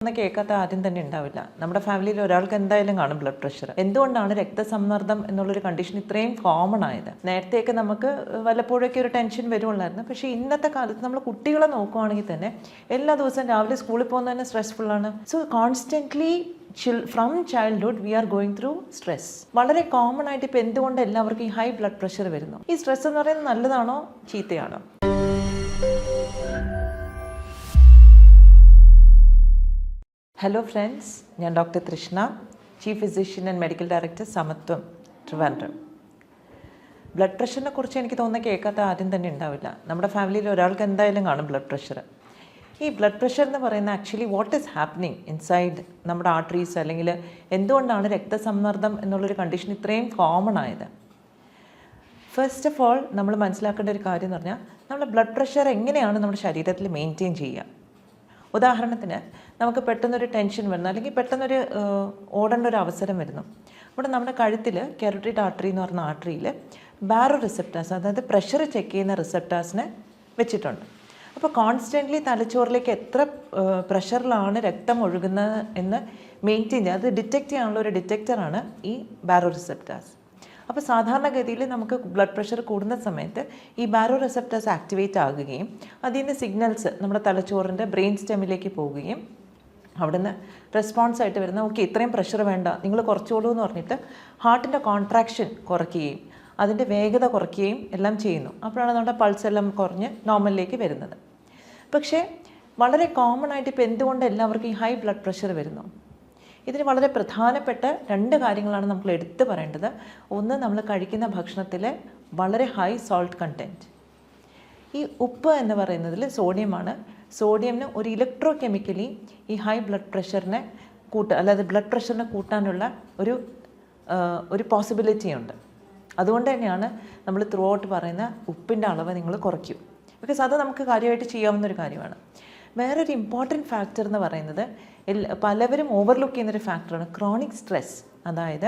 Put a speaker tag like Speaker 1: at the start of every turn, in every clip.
Speaker 1: ഒന്ന് കേൾക്കാത്ത ആദ്യം തന്നെ ഉണ്ടാവില്ല. നമ്മുടെ ഫാമിലിയിൽ ഒരാൾക്ക് എന്തായാലും കാണും ബ്ലഡ് പ്രഷർ. എന്തുകൊണ്ടാണ് രക്തസമ്മർദ്ദം എന്നുള്ളൊരു കണ്ടീഷൻ ഇത്രയും കോമൺ ആയത്? നേരത്തെയൊക്കെ നമുക്ക് വല്ലപ്പോഴൊക്കെ ഒരു ടെൻഷൻ വരുള്ളായിരുന്നു. പക്ഷേ ഇന്നത്തെ കാലത്ത് നമ്മൾ കുട്ടികളെ നോക്കുവാണെങ്കിൽ തന്നെ എല്ലാ ദിവസവും രാവിലെ സ്കൂളിൽ പോകുന്നത് തന്നെ സ്ട്രെസ്ഫുള്ളാണ്. So constantly from childhood we are going through stress. വളരെ കോമൺ ആയിട്ട് ഇപ്പോൾ എന്തുകൊണ്ട് എല്ലാവർക്കും ഈ ഹൈ ബ്ലഡ് പ്രഷർ വരുന്നു? ഈ സ്ട്രെസ് എന്ന് പറയുന്നത് നല്ലതാണോ ചീത്തയാണോ? ഹലോ ഫ്രണ്ട്സ്, ഞാൻ doctor Trishna, chief physician and medical director, Samatvam, Trivandrum. Blood പ്രഷറിനെ കുറിച്ച് എനിക്ക് തോന്നുന്ന കേൾക്കാത്ത ആദ്യം തന്നെ ഉണ്ടാവില്ല. നമ്മുടെ ഫാമിലിയിൽ ഒരാൾക്ക് എന്തായാലും കാണും ബ്ലഡ് പ്രഷർ. ഈ ബ്ലഡ് പ്രഷർ എന്ന് പറയുന്നത് actually what is happening inside നമ്മുടെ ആർട്ടറീസ്, അല്ലെങ്കിൽ എന്തുകൊണ്ടാണ് രക്തസമ്മർദ്ദം എന്നുള്ളൊരു കണ്ടീഷൻ ഇത്രയും കോമൺ ആയത്? ഫസ്റ്റ് ഓഫ് ഓൾ നമ്മൾ മനസ്സിലാക്കേണ്ട ഒരു കാര്യം എന്ന് പറഞ്ഞാൽ, നമ്മുടെ ബ്ലഡ് പ്രഷർ എങ്ങനെയാണ് നമ്മുടെ ശരീരത്തിൽ മെയിൻറ്റെയിൻ ചെയ്യുക. ഉദാഹരണത്തിന് നമുക്ക് പെട്ടെന്നൊരു ടെൻഷൻ വരുന്നു, അല്ലെങ്കിൽ പെട്ടെന്നൊരു ഓടേണ്ട ഒരു അവസരം വരുന്നു. അവിടെ നമ്മുടെ കഴുത്തിൽ കാരോട്ടിഡ് ആർട്ടറി എന്ന് പറഞ്ഞ ആർട്ടറിയിൽ ബാരോ റിസെപ്റ്റേഴ്സ്, അതായത് പ്രഷർ ചെക്ക് ചെയ്യുന്ന റിസെപ്റ്റേഴ്സിനെ വെച്ചിട്ടുണ്ട്. അപ്പോൾ കോൺസ്റ്റൻ്റ്ലി തലച്ചോറിലേക്ക് എത്ര പ്രഷറിലാണ് രക്തം ഒഴുകുന്നത് എന്ന് മെയിൻറ്റെയിൻ ചെയ്യുക, അത് ഡിറ്റക്റ്റ് ചെയ്യാനുള്ള ഒരു ഡിറ്റക്ടറാണ് ഈ ബാരോ റിസെപ്റ്റേഴ്സ്. അപ്പോൾ സാധാരണഗതിയിൽ നമുക്ക് ബ്ലഡ് പ്രഷർ കൂടുന്ന സമയത്ത് ഈ ബാരോ റിസെപ്റ്റേഴ്സ് ആക്ടിവേറ്റ് ആകുകയും അതിൽ നിന്ന് സിഗ്നൽസ് നമ്മുടെ തലച്ചോറിൻ്റെ ബ്രെയിൻ സ്റ്റെമ്മിലേക്ക് പോവുകയും അവിടുന്ന് റെസ്പോൺസ് ആയിട്ട് വരുന്ന ഓക്കെ ഇത്രയും പ്രഷർ വേണ്ട, നിങ്ങൾ കുറച്ചോളൂ എന്ന് പറഞ്ഞിട്ട് ഹാർട്ടിൻ്റെ കോൺട്രാക്ഷൻ കുറയ്ക്കുകയും അതിൻ്റെ വേഗത കുറയ്ക്കുകയും എല്ലാം ചെയ്യുന്നു. അപ്പോഴാണ് നമ്മുടെ പൾസ് എല്ലാം കുറഞ്ഞ് നോർമലിലേക്ക് വരുന്നത്. പക്ഷേ വളരെ കോമൺ ആയിട്ട് ഇപ്പോൾ എന്തുകൊണ്ട് എല്ലാവർക്കും ഈ ഹൈ ബ്ലഡ് പ്രഷർ വരുന്നു? ഇതിന് വളരെ പ്രധാനപ്പെട്ട രണ്ട് കാര്യങ്ങളാണ് നമ്മൾ എടുത്തു പറയേണ്ടത്. ഒന്ന്, നമ്മൾ കഴിക്കുന്ന ഭക്ഷണത്തിൽ വളരെ ഹൈ സോൾട്ട് കണ്ടൻറ്റ്. ഈ ഉപ്പ് എന്ന് പറയുന്നതിൽ സോഡിയമാണ്. സോഡിയമിന് ഒരു ഇലക്ട്രോ കെമിക്കലി ഈ ഹൈ ബ്ലഡ് പ്രഷറിനെ അല്ലാതെ ബ്ലഡ് പ്രഷറിനെ കൂട്ടാനുള്ള ഒരു പോസിബിലിറ്റി ഉണ്ട്. അതുകൊണ്ട് തന്നെയാണ് നമ്മൾ ത്രൂ ഔട്ട് പറയുന്ന ഉപ്പിൻ്റെ അളവ് നിങ്ങൾ കുറയ്ക്കൂ. ബിക്കോസ് അത് നമുക്ക് കാര്യമായിട്ട് ചെയ്യാവുന്നൊരു കാര്യമാണ്. വേറൊരു ഇമ്പോർട്ടൻറ്റ് ഫാക്ടർ എന്ന് പറയുന്നത് പലവരും ഓവർലുക്ക് ചെയ്യുന്നൊരു ഫാക്ടറാണ് ക്രോണിക് സ്ട്രെസ്. അതായത്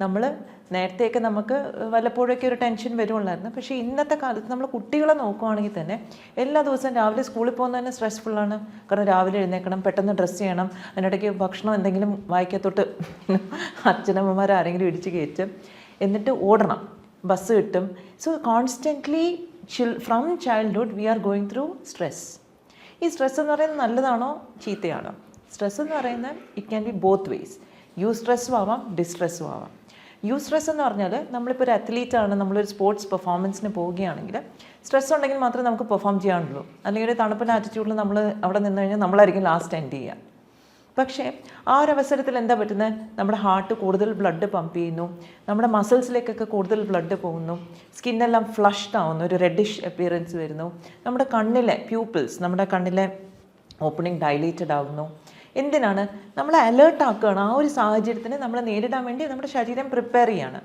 Speaker 1: നമ്മൾ നേരത്തെയൊക്കെ നമുക്ക് വല്ലപ്പോഴൊക്കെ ഒരു ടെൻഷൻ വരുള്ളായിരുന്നു. പക്ഷേ ഇന്നത്തെ കാലത്ത് നമ്മൾ കുട്ടികളെ നോക്കുവാണെങ്കിൽ തന്നെ എല്ലാ ദിവസവും രാവിലെ സ്കൂളിൽ പോകുന്നത് തന്നെ സ്ട്രെസ്ഫുള്ളാണ്. കാരണം രാവിലെ എഴുന്നേൽക്കണം, പെട്ടെന്ന് ഡ്രസ്സ് ചെയ്യണം, അതിനിടയ്ക്ക് ഭക്ഷണം എന്തെങ്കിലും വായിക്കത്തൊട്ട് അച്ഛനമ്മമാർ ആരെങ്കിലും ഇടിച്ച് കയറ്റും, എന്നിട്ട് ഓടണം, ബസ് കിട്ടും. So constantly from childhood we are going through stress. ഈ സ്ട്രെസ് എന്ന് പറയുന്നത് നല്ലതാണോ ചീത്തയാണോ? സ്ട്രെസ് എന്ന് പറയുന്നത് it can be both ways. യു സ്ട്രെസ്സും ആവാം, ഡിസ്ട്രെസ്സും ആവാം. യു സ്ട്രെസ് എന്ന് പറഞ്ഞാൽ നമ്മളിപ്പോൾ ഒരു അത്ലീറ്റാണ്, നമ്മളൊരു സ്പോർട്സ് പെർഫോമൻസിന് പോവുകയാണെങ്കിൽ സ്ട്രെസ് ഉണ്ടെങ്കിൽ മാത്രമേ നമുക്ക് പെർഫോം ചെയ്യാനുള്ളൂ. അല്ലെങ്കിൽ ഒരു തണുപ്പിൻ്റെ ആറ്റിറ്റ്യൂഡിൽ നമ്മൾ അവിടെ നിന്ന് കഴിഞ്ഞാൽ നമ്മളായിരിക്കും ലാസ്റ്റ് എൻഡ് ചെയ്യുക. പക്ഷേ ആ ഒരു അവസരത്തിൽ എന്താ പറ്റുന്നത്? നമ്മുടെ ഹാർട്ട് കൂടുതൽ ബ്ലഡ് പമ്പ് ചെയ്യുന്നു, നമ്മുടെ മസിൽസിലേക്കൊക്കെ കൂടുതൽ ബ്ലഡ് പോകുന്നു, സ്കിന്നെല്ലാം ഫ്ലഷ്ഡ് ആവുന്നു, ഒരു റെഡിഷ് അപ്പിയറൻസ് വരുന്നു, നമ്മുടെ കണ്ണിലെ പ്യൂപ്പിൾസ്, നമ്മുടെ കണ്ണിലെ ഓപ്പണിംഗ് ഡൈലേറ്റഡ് ആവുന്നു. എന്തിനാണ്? നമ്മളെ അലേർട്ട് ആക്കുകയാണ്. ആ ഒരു സാഹചര്യത്തിന് നമ്മൾ നേരിടാൻ വേണ്ടി നമ്മുടെ ശരീരം പ്രിപ്പയർ ചെയ്യാണ്.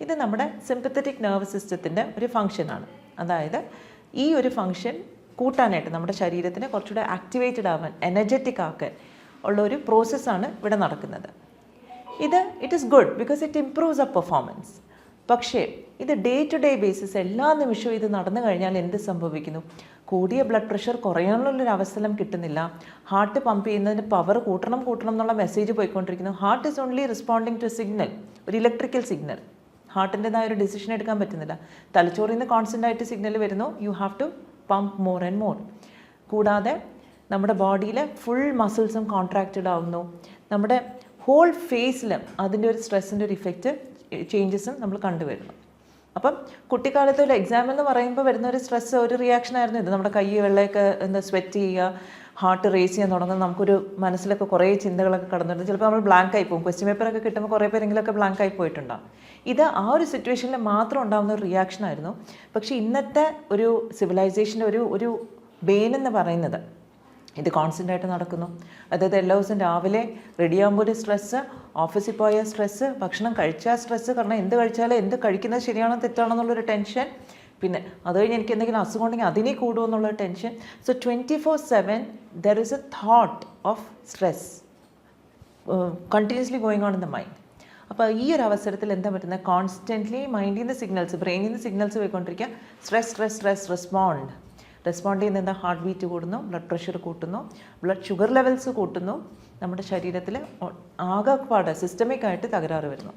Speaker 1: ഇത് നമ്മുടെ സിമ്പത്തറ്റിക് നെർവസ് സിസ്റ്റത്തിൻ്റെ ഒരു ഫങ്ഷനാണ്. അതായത് ഈ ഒരു ഫങ്ഷൻ കൂട്ടാനായിട്ട് നമ്മുടെ ശരീരത്തിനെ കുറച്ചുകൂടെ ആക്ടിവേറ്റഡ് ആവാൻ, എനർജറ്റിക് ആക്കാൻ ഉള്ള ഒരു പ്രോസസ്സാണ് ഇവിടെ നടക്കുന്നത്. It is good because it improves a performance. പക്ഷേ ഇത് ഡേ ടു ഡേ ബേസിസ് എല്ലാ നിമിഷവും ഇത് നടന്നു കഴിഞ്ഞാൽ എന്ത് സംഭവിക്കുന്നു? കൂടിയ ബ്ലഡ് പ്രഷർ കുറയാനുള്ളൊരു അവസരം കിട്ടുന്നില്ല. ഹാർട്ട് പമ്പ് ചെയ്യുന്നതിന് പവർ കൂട്ടണം എന്നുള്ള മെസ്സേജ് പോയിക്കൊണ്ടിരിക്കുന്നു. Heart is only responding to signal, ഒരു ഇലക്ട്രിക്കൽ സിഗ്നൽ. ഹാർട്ടിൻ്റെതായ ഒരു ഡിസിഷൻ എടുക്കാൻ പറ്റുന്നില്ല. തലച്ചോറിൽ നിന്ന് കോൺസ്റ്റൻ്റ് ആയിട്ട് സിഗ്നൽ വരുന്നു, you have to pump more and more. കൂടാതെ നമ്മുടെ ബോഡിയിലെ ഫുൾ മസിൽസും കോൺട്രാക്റ്റഡ് ആവുന്നു. നമ്മുടെ ഹോൾ ഫേസിലും അതിൻ്റെ ഒരു സ്ട്രെസ്സിൻ്റെ ഒരു ഇഫക്റ്റ് ചേഞ്ചസും നമ്മൾ കണ്ടുവരുന്നു. അപ്പം കുട്ടിക്കാലത്ത് ഒരു എക്സാം എന്ന് പറയുമ്പോൾ വരുന്ന ഒരു സ്ട്രെസ്, ഒരു റിയാക്ഷൻ ആയിരുന്നു ഇത്. നമ്മുടെ കൈ വെള്ളയൊക്കെ സ്വെറ്റ് ചെയ്യുക, ഹാർട്ട് റേസ് ചെയ്യാൻ തുടങ്ങുന്നത്, നമുക്കൊരു മനസ്സിലൊക്കെ കുറേ ചിന്തകളൊക്കെ കടന്നു വരുന്നത്. ചിലപ്പോൾ നമ്മൾ ബ്ലാങ്ക് ആയി പോകും. ക്വസ്റ്റ്യൻ പേപ്പറൊക്കെ കിട്ടുമ്പോൾ കുറേ പേരെങ്കിലൊക്കെ ബ്ലാങ്ക് ആയി പോയിട്ടുണ്ടാകും. ഇത് ആ ഒരു സിറ്റുവേഷനിൽ മാത്രം ഉണ്ടാകുന്ന ഒരു റിയാക്ഷൻ ആയിരുന്നു. പക്ഷേ ഇന്നത്തെ ഒരു സിവിലൈസേഷൻ്റെ ഒരു ബെയിൻ എന്ന് പറയുന്നത് ഇത് കോൺസ്റ്റൻ്റ് ആയിട്ട് നടക്കുന്നു. അതായത് എല്ലാ ദിവസവും രാവിലെ റെഡിയാകുമ്പോൾ ഒരു സ്ട്രെസ്സ്, ഓഫീസിൽ പോയ സ്ട്രെസ്സ്, ഭക്ഷണം കഴിച്ചാൽ സ്ട്രെസ്സ്, കാരണം എന്ത് കഴിച്ചാലും എന്ത് കഴിക്കുന്നത് ശരിയാണോ തെറ്റാണോ എന്നുള്ളൊരു ടെൻഷൻ, പിന്നെ അത് കഴിഞ്ഞ് എനിക്ക് എന്തെങ്കിലും അസുഖം ഉണ്ടെങ്കിൽ അതിനെ കൂടുമെന്നുള്ള tension. So 24/7 there is a thought of stress continuously going on in the mind. അപ്പോൾ ഈ ഒരു അവസരത്തിൽ എന്താ പറ്റുന്നത്? കോൺസ്റ്റൻ്റ്ലി മൈൻഡിൽ നിന്ന് സിഗ്നൽസ്, ബ്രെയിനിൽ നിന്ന് സിഗ്നൽസ് പോയിക്കൊണ്ടിരിക്കുക. സ്ട്രെസ് റെസ്പോണ്ട് ചെയ്യുന്ന എന്താ? ഹാർട്ട് ബീറ്റ് കൂടുന്നു, ബ്ലഡ് പ്രഷർ കൂട്ടുന്നു, ബ്ലഡ് ഷുഗർ ലെവൽസ് കൂട്ടുന്നു, നമ്മുടെ ശരീരത്തിൽ ആകെപ്പാട് സിസ്റ്റമിക്കായിട്ട് തകരാറ് വരുന്നു.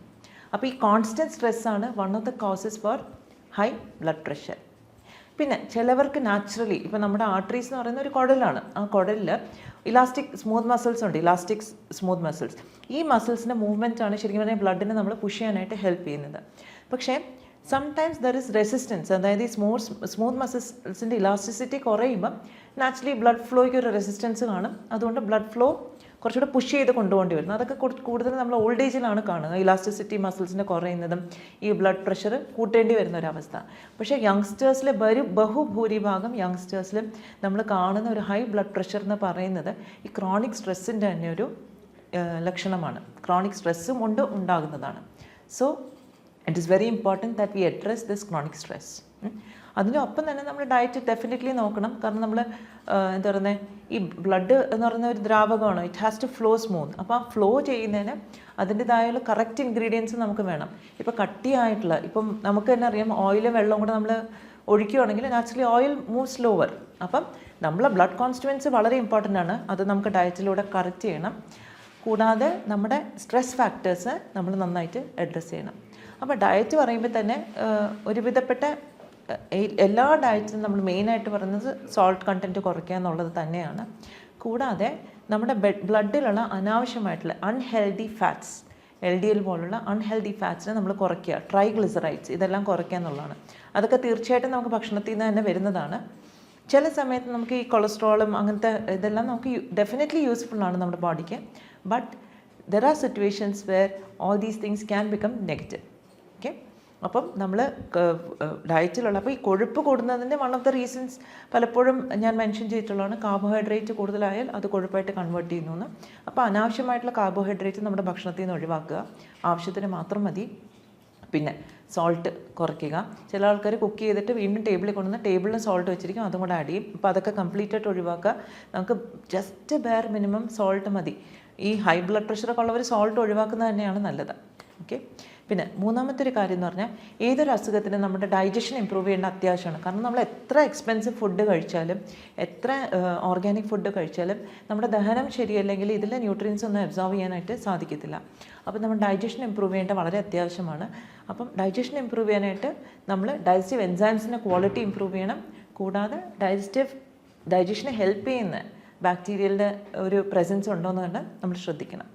Speaker 1: അപ്പോൾ ഈ കോൺസ്റ്റൻറ്റ് സ്ട്രെസ്സാണ് one of the causes for high blood pressure. പിന്നെ ചിലവർക്ക് നാച്ചുറലി ഇപ്പോൾ നമ്മുടെ ആർട്ടറീസ് എന്ന് പറയുന്ന ഒരു കുടലാണ്. ആ കുടലിൽ ഇലാസ്റ്റിക് സ്മൂത്ത് മസിൽസ് ഉണ്ട്, ഇലാസ്റ്റിക് സ്മൂത്ത് മസിൽസ്. ഈ മസിൽസിൻ്റെ മൂവ്മെൻറ്റ് ആണ് ശരിക്കും പറഞ്ഞാൽ ബ്ലഡിനെ നമ്മൾ പുഷ് ചെയ്യാനായിട്ട് ഹെൽപ്പ് ചെയ്യുന്നത്. പക്ഷേ സംടൈംസ് ദർ ഇസ് റെസിസ്റ്റൻസ്, അതായത് ഈ സ്മൂത്ത് മസിൽസിൻ്റെ ഇലാസ്റ്റിസിറ്റി കുറയുമ്പം നാച്ചുറലി ബ്ലഡ് ഫ്ലോയ്ക്ക് ഒരു റെസിസ്റ്റൻസ് കാണും. അതുകൊണ്ട് ബ്ലഡ് ഫ്ലോ കുറച്ചുകൂടെ പുഷ് ചെയ്ത് കൊണ്ടുപോകേണ്ടി വരുന്നു. അതൊക്കെ കൂടുതൽ നമ്മൾ ഓൾഡ് ഏജിലാണ് കാണുക, ഇലാസ്റ്റിസിറ്റി മസിൽസിൻ്റെ കുറയുന്നതും ഈ ബ്ലഡ് പ്രഷർ കൂട്ടേണ്ടി വരുന്ന ഒരവസ്ഥ. പക്ഷേ യങ്സ്റ്റേഴ്സിൽ ബഹുഭൂരിഭാഗം യങ്സ്റ്റേഴ്സിലും നമ്മൾ കാണുന്ന ഒരു ഹൈ ബ്ലഡ് പ്രഷർ എന്ന് പറയുന്നത് ഈ ക്രോണിക് സ്ട്രെസ്സിൻ്റെ തന്നെ ഒരു ലക്ഷണമാണ്. ക്രോണിക് സ്ട്രെസ്സും കൊണ്ട് ഉണ്ടാകുന്നതാണ്. So it is very important that V address this chronic stress. അതിനൊപ്പം തന്നെ നമ്മൾ ഡയറ്റ് ഡെഫിനറ്റ്ലി നോക്കണം. കാരണം നമ്മൾ എന്താ പറയുന്നത്, ഈ ബ്ലഡ് എന്ന് പറയുന്ന ഒരു ദ്രാവകമാണ്, it has to flow smooth. അപ്പോൾ ആ ഫ്ലോ ചെയ്യുന്നതിന് അതിൻ്റെതായുള്ള കറക്റ്റ് ഇൻഗ്രീഡിയൻസ് നമുക്ക് വേണം. ഇപ്പോൾ കട്ടിയായിട്ടുള്ള, ഇപ്പം നമുക്ക് തന്നെ അറിയാം, ഓയിലും വെള്ളവും കൂടെ നമ്മൾ ഒഴിക്കുകയാണെങ്കിൽ നാച്ചുറലി ഓയിൽ മൂവ് സ്ലോവർ. അപ്പം നമ്മളെ ബ്ലഡ് കോൺസ്റ്റുവൻസ് വളരെ ഇമ്പോർട്ടൻ്റ് ആണ്. അത് നമുക്ക് ഡയറ്റിലൂടെ കറക്റ്റ് ചെയ്യണം. കൂടാതെ നമ്മുടെ സ്ട്രെസ് ഫാക്ടേഴ്സ് നമ്മൾ നന്നായിട്ട് അഡ്രസ്സ് ചെയ്യണം. അപ്പോൾ ഡയറ്റ് പറയുമ്പോൾ തന്നെ ഒരുവിധപ്പെട്ട എല്ലാ ഡയറ്റിലും നമ്മൾ മെയിനായിട്ട് പറയുന്നത് സോൾട്ട് കണ്ടൻറ്റ് കുറയ്ക്കുക എന്നുള്ളത് തന്നെയാണ്. കൂടാതെ നമ്മുടെ ബ്ലഡിലുള്ള അനാവശ്യമായിട്ടുള്ള അൺഹെൽതി ഫാറ്റ്സ്, LDL പോലുള്ള അൺഹെൽതി ഫാറ്റ്സിനെ നമ്മൾ കുറയ്ക്കുക, ട്രൈഗ്ലിസറൈഡ്സ് ഇതെല്ലാം കുറയ്ക്കുക എന്നുള്ളതാണ്. അതൊക്കെ തീർച്ചയായിട്ടും നമുക്ക് ഭക്ഷണത്തിൽ നിന്ന് തന്നെ വരുന്നതാണ്. ചില സമയത്ത് നമുക്ക് ഈ കൊളസ്ട്രോളും അങ്ങനത്തെ ഇതെല്ലാം നമുക്ക് ഡെഫിനറ്റ്ലി യൂസ്ഫുള്ളാണ് നമ്മുടെ ബോഡിക്ക്. But there are situations where all these things can become negative. Okay, അപ്പം നമ്മൾ ഡയറ്റിലുള്ള, അപ്പോൾ ഈ കൊഴുപ്പ് കൂടുന്നതിൻ്റെ വൺ ഓഫ് ദ റീസൺസ് പലപ്പോഴും ഞാൻ മെൻഷൻ ചെയ്തിട്ടുള്ളതാണ്, കാർബോഹൈഡ്രേറ്റ് കൂടുതലായാൽ അത് കൊഴുപ്പായിട്ട് കൺവേർട്ട് ചെയ്യുന്നു എന്ന്. അപ്പോൾ അനാവശ്യമായിട്ടുള്ള കാർബോഹൈഡ്രേറ്റ് നമ്മുടെ ഭക്ഷണത്തിൽ നിന്ന് ഒഴിവാക്കുക, ആവശ്യത്തിന് മാത്രം മതി. പിന്നെ സോൾട്ട് കുറയ്ക്കുക. ചില ആൾക്കാർ കുക്ക് ചെയ്തിട്ട് വീണ്ടും ടേബിളിൽ കൊണ്ടുവന്ന് ടേബിളിൽ സോൾട്ട് വെച്ചിരിക്കും, അതും കൂടെ ആഡ് ചെയ്യും. അപ്പോൾ അതൊക്കെ കംപ്ലീറ്റ് ആയിട്ട് ഒഴിവാക്കുക. നമുക്ക് ജസ്റ്റ് ബെയർ മിനിമം സോൾട്ട് മതി. ഈ ഹൈ ബ്ലഡ് പ്രഷറൊക്കെ ഉള്ളവർ സോൾട്ട് ഒഴിവാക്കുന്നത് തന്നെയാണ് നല്ലത്. ഓക്കെ, പിന്നെ മൂന്നാമത്തെ ഒരു കാര്യം എന്ന് പറഞ്ഞാൽ ഏതൊരു അസുഖത്തിനും നമ്മുടെ ഡൈജഷൻ ഇമ്പ്രൂവ് ചെയ്യേണ്ട അത്യാവശ്യമാണ്. കാരണം നമ്മൾ എത്ര എക്സ്പെൻസീവ് ഫുഡ് കഴിച്ചാലും എത്ര ഓർഗാനിക് ഫുഡ് കഴിച്ചാലും നമ്മുടെ ദഹനം ശരിയല്ലെങ്കിൽ ഇതിലെ ന്യൂട്രിയൻസ് ഒന്നും അബ്സോർവ് ചെയ്യാനായിട്ട് സാധിക്കത്തില്ല. അപ്പോൾ നമ്മൾ ഡൈജഷൻ ഇമ്പ്രൂവ് ചെയ്യേണ്ട വളരെ അത്യാവശ്യമാണ്. അപ്പം ഡൈജഷൻ ഇമ്പ്രൂവ് ചെയ്യാനായിട്ട് നമ്മൾ ഡൈജസ്റ്റീവ് എൻസൈംസിൻ്റെ ക്വാളിറ്റി ഇമ്പ്രൂവ് ചെയ്യണം. കൂടാതെ ഡൈജഷനെ ഹെൽപ്പ് ചെയ്യുന്ന ബാക്ടീരിയയുടെ ഒരു പ്രസൻസ് ഉണ്ടോ എന്ന് കണ്ട് നമ്മൾ ശ്രദ്ധിക്കണം.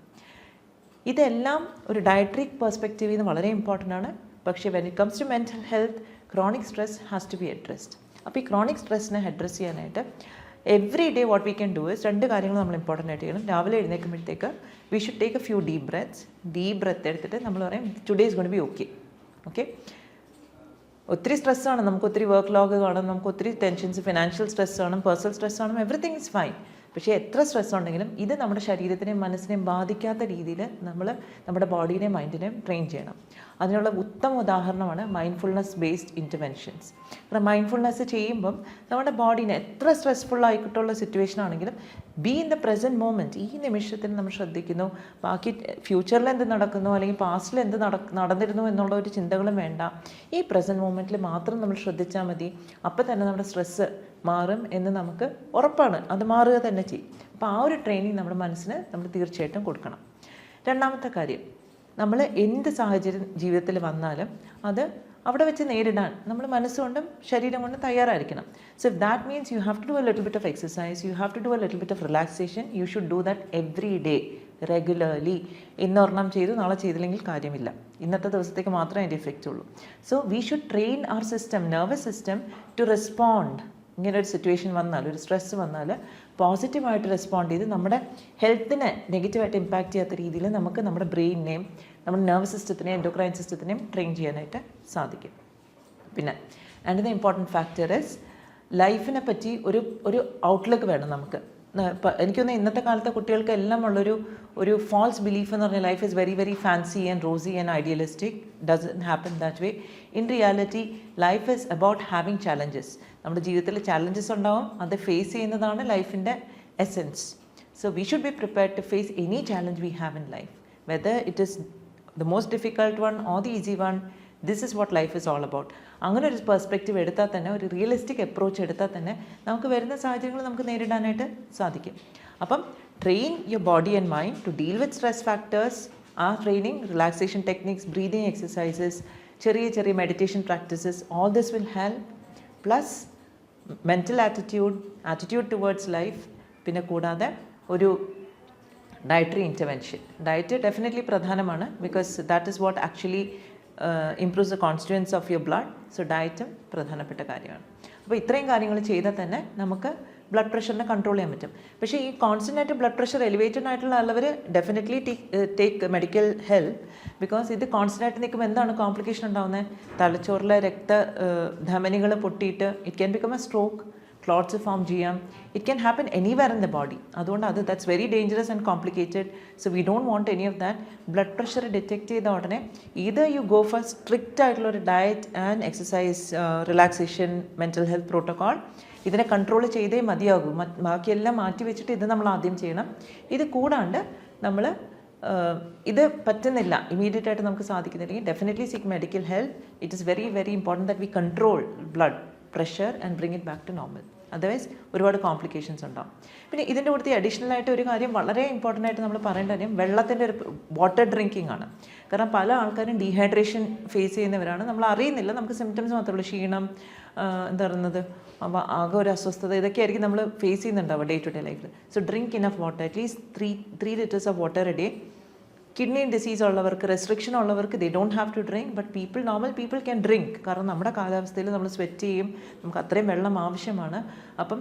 Speaker 1: ഇതെല്ലാം ഒരു ഡയറ്ററി പെർസ്പെക്റ്റീവിൽ നിന്ന് വളരെ ഇമ്പോർട്ടൻ്റ് ആണ്. പക്ഷേ when it comes to mental health, chronic stress has to be addressed. അപ്പോൾ ഈ ക്രോണിക് സ്ട്രെസ്സിനെ അഡ്രസ്സ് ചെയ്യാനായിട്ട് every day what we can do is രണ്ട് കാര്യങ്ങൾ നമ്മൾ ഇമ്പോർട്ടൻ്റ് ആയിട്ട് ചെയ്യണം. രാവിലെ എഴുന്നേൽക്കുമ്പോഴത്തേക്ക് we should take a few deep breath എടുത്തിട്ട് നമ്മൾ പറയും today is going to be okay. Okay, ഒത്തിരി സ്ട്രെസ്സാണ്, നമുക്ക് ഒത്തിരി വർക്ക് ലോഗ് കാണും, നമുക്ക് ഒത്തിരി ടെൻഷൻസ്, ഫിനാൻഷ്യൽ സ്ട്രെസ് കാണും, പേഴ്സണൽ സ്ട്രെസ് കാണും, എവറിത്തിങ് ഈസ് ഫൈൻ. പക്ഷേ എത്ര സ്ട്രെസ് ഉണ്ടെങ്കിലും ഇത് നമ്മുടെ ശരീരത്തിനെയും മനസ്സിനെയും ബാധിക്കാത്ത രീതിയിൽ നമ്മൾ നമ്മുടെ ബോഡീനെയും മൈൻഡിനെയും ട്രെയിൻ ചെയ്യണം. അതിനുള്ള ഉത്തമ ഉദാഹരണമാണ് മൈൻഡ്ഫുൾനെസ് ബേസ്ഡ് ഇൻ്റർവെൻഷൻസ്. കാരണം മൈൻഡ്ഫുൾനെസ് ചെയ്യുമ്പം നമ്മുടെ ബോഡീനെ എത്ര സ്ട്രെസ്ഫുൾ ആയിട്ടുള്ള സിറ്റുവേഷൻ ആണെങ്കിലും be in the present moment, ഈ നിമിഷത്തിൽ നമ്മൾ ശ്രദ്ധിക്കുന്നു. ബാക്കി ഫ്യൂച്ചറിൽ എന്ത് നടക്കുന്നു അല്ലെങ്കിൽ പാസ്റ്റിൽ എന്ത് നടന്നിരുന്നു എന്നുള്ള ഒരു ചിന്തകളും വേണ്ട. ഈ പ്രസൻറ്റ് മൊമെൻറ്റിൽ മാത്രം നമ്മൾ ശ്രദ്ധിച്ചാൽ മതി. അപ്പോൾ തന്നെ നമ്മുടെ സ്ട്രെസ്സ് മാറും എന്ന് നമുക്ക് ഉറപ്പാണ്. അത് മാറുക തന്നെ ചെയ്യും. അപ്പോൾ ആ ഒരു ട്രെയിനിങ് നമ്മുടെ മനസ്സിന് നമ്മൾ തീർച്ചയായിട്ടും കൊടുക്കണം. രണ്ടാമത്തെ കാര്യം, നമ്മൾ എന്ത് സാഹചര്യം ജീവിതത്തിൽ വന്നാലും അത് അവിടെ വെച്ച് നേരിടാൻ നമ്മൾ മനസ്സുകൊണ്ടും ശരീരം കൊണ്ടും തയ്യാറായിരിക്കണം. So if that means you have to do a little bit of exercise, you have to do a little bit of relaxation, you should do that every day regularly. ഇന്നൊരെണ്ണം ചെയ്തു നാളെ ചെയ്തില്ലെങ്കിൽ കാര്യമില്ല. ഇന്നത്തെ ദിവസത്തേക്ക് മാത്രമേ അതിൻ്റെ ഇഫക്റ്റ് ഉള്ളൂ. So we should train our system, nervous system to respond. ഇങ്ങനെ ഒരു സിറ്റുവേഷൻ വന്നാൽ, ഒരു സ്ട്രെസ്സ് വന്നാൽ പോസിറ്റീവായിട്ട് റെസ്പോണ്ട് ചെയ്ത് നമ്മുടെ ഹെൽത്തിനെ നെഗറ്റീവായിട്ട് ഇമ്പാക്റ്റ് ചെയ്യാത്ത രീതിയിൽ നമുക്ക് നമ്മുടെ ബ്രെയിനിനെയും നമ്മുടെ നെർവസ് സിസ്റ്റത്തിനെയും എൻഡോക്രൈൻ സിസ്റ്റത്തിനെയും ട്രെയിൻ ചെയ്യാനായിട്ട് സാധിക്കും. പിന്നെ and the important factor is ലൈഫിനെ പറ്റി ഒരു ഔട്ട്ലുക്ക് വേണം നമുക്ക്. എനിക്ക് തോന്നുന്നു ഇന്നത്തെ കാലത്തെ കുട്ടികൾക്ക് എല്ലാം ഒരു ഫാൾസ് ബിലീഫ് എന്ന് പറഞ്ഞാൽ life is very very fancy and rosy and idealistic. Doesn't happen that way. In reality life is about having challenges. നമ്മുടെ ജീവിതത്തിൽ ചാലഞ്ചസ് ഉണ്ടാവും, അത് ഫേസ് ചെയ്യുന്നതാണ് ലൈഫിൻ്റെ essence. So we should be prepared to face any challenge we have in life, whether it is the most difficult one or the easy one. This is what life is all about. അങ്ങനെ ഒരു perspective എടുത്താൽ തന്നെ, ഒരു realistic approach എടുത്താൽ തന്നെ നമുക്ക് വരുന്ന സാഹചര്യങ്ങൾ നമുക്ക് നേരിടാനായിട്ട് സാധിക്കും. അപ്പം train your body and mind to deal with stress factors. Our training, relaxation techniques, breathing exercises, ചെറിയ meditation practices, all this will help. Plus mental attitude towards life, പിന്നെ കൂടാതെ ഒരു ഡയറ്ററി ഇൻ്റർവെൻഷൻ. ഡയറ്റ് ഡെഫിനറ്റ്ലി പ്രധാനമാണ്, because that is what actually improves the constituents of your blood. So ഡയറ്റും പ്രധാനപ്പെട്ട കാര്യമാണ്. അപ്പോൾ ഇത്രയും കാര്യങ്ങൾ ചെയ്താൽ തന്നെ നമുക്ക് ബ്ലഡ് പ്രഷറിനെ കൺട്രോൾ ചെയ്യാൻ പറ്റും. പക്ഷേ ഈ കോൺസ്റ്റൻ്റ് ആയിട്ട് ബ്ലഡ് പ്രഷർ എലിവേറ്റഡ് ആയിട്ടുള്ള ഉള്ളവർ definitely take medical help. Because ഇത് കോൺസ്റ്റൻ്റ് ആയിട്ട് നിൽക്കുമ്പോൾ എന്താണ് കോംപ്ലിക്കേഷൻ ഉണ്ടാകുന്നത്? തലച്ചോറിലെ ധമനികൾ പൊട്ടിയിട്ട് it can become a stroke, clots form ചെയ്യാം. It can happen anywhere in the body. അതുകൊണ്ട് that's very dangerous and complicated. So we don't want any of that. Blood pressure detect ചെയ്ത ഉടനെ either you go for strict ആയിട്ടുള്ള ഒരു diet and exercise, relaxation, mental health protocol, ഇതിനെ control ചെയ്തേ മതിയാകൂ. ബാക്കിയെല്ലാം മാറ്റി വെച്ചിട്ട് ഇത് നമ്മൾ ആദ്യം ചെയ്യണം. ഇത് കൂടാണ്ട് നമ്മൾ ഇത് പറ്റുന്നില്ല, ഇമീഡിയറ്റ് ആയിട്ട് നമുക്ക് സാധിക്കുന്നില്ലെങ്കിൽ definitely seek medical help. It is very very important that we control blood pressure and bring it back to normal. Otherwise ഒരുപാട് കോംപ്ലിക്കേഷൻസ് ഉണ്ടാവും. പിന്നെ ഇതിൻ്റെ കൂടെ അഡീഷണൽ ആയിട്ട് ഒരു കാര്യം വളരെ ഇമ്പോർട്ടൻ്റ് ആയിട്ട് നമ്മൾ പറയേണ്ട കാര്യം വെള്ളത്തിൻ്റെ ഒരു വാട്ടർ ഡ്രിങ്കിങ് ആണ്. കാരണം പല ആൾക്കാരും ഡീഹൈഡ്രേഷൻ ഫേസ് ചെയ്യുന്നവരാണ്. നമ്മൾ അറിയുന്നില്ല, നമുക്ക് സിംറ്റംസ് മാത്രമേ ഉള്ളൂ. ക്ഷീണം, എന്താ പറയുന്നത്, ആകെ ഒരു അസ്വസ്ഥത, ഇതൊക്കെ ആയിരിക്കും നമ്മൾ ഫേസ് ചെയ്യുന്നുണ്ടാവുക ഡേ ടു ഡേ ലൈഫിൽ. So drink enough water, at least 3 liters of water a day. Kidney disease ഉള്ളവർക്ക്, റെസ്ട്രിക്ഷൻ ഉള്ളവർക്ക് they don't have to drink. But normal people can drink. കാരണം നമ്മുടെ കാലാവസ്ഥയിൽ നമ്മൾ സ്വെറ്റ് ചെയ്യും, നമുക്ക് അത്രയും വെള്ളം ആവശ്യമാണ്. അപ്പം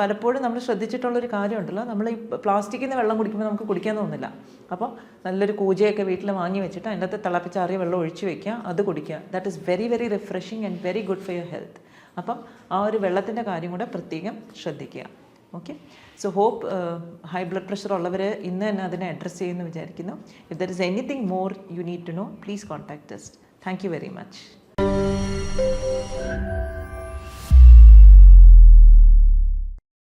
Speaker 1: പലപ്പോഴും നമ്മൾ ശ്രദ്ധിച്ചിട്ടുള്ളൊരു കാര്യമുണ്ടല്ലോ, നമ്മൾ ഈ പ്ലാസ്റ്റിക്കിൽ നിന്ന് വെള്ളം കുടിക്കുമ്പോൾ നമുക്ക് കുടിക്കാൻ തോന്നില്ല. അപ്പോൾ നല്ലൊരു കൂജയൊക്കെ വീട്ടിൽ വാങ്ങി വെച്ചിട്ട് അതിൻ്റെ അകത്ത് തിളപ്പിച്ചാറിയ വെള്ളം ഒഴിച്ച് വയ്ക്കുക, അത് കുടിക്കുക. That is very very refreshing and very good for your health. അപ്പം ആ ഒരു വെള്ളത്തിൻ്റെ കാര്യം കൂടെ പ്രത്യേകം ശ്രദ്ധിക്കുക. Okay, so hope high blood pressure ഉള്ളവർ ഇന്ന് തന്നെ അതിനെ അഡ്രസ്സ് ചെയ്യുമെന്ന് വിചാരിക്കുന്നു. If there is anything more you need to know, please contact us. Thank you very much.